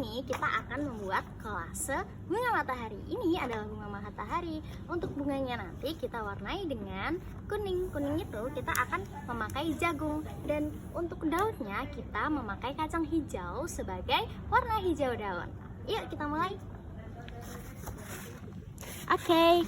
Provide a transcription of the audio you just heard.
ini kita akan membuat kolase bunga matahari. Ini adalah bunga matahari. Untuk bunganya nanti kita warnai dengan kuning. Kuning itu kita akan memakai jagung. Dan untuk daunnya kita memakai kacang hijau sebagai warna hijau daun. Yuk kita mulai. Oke.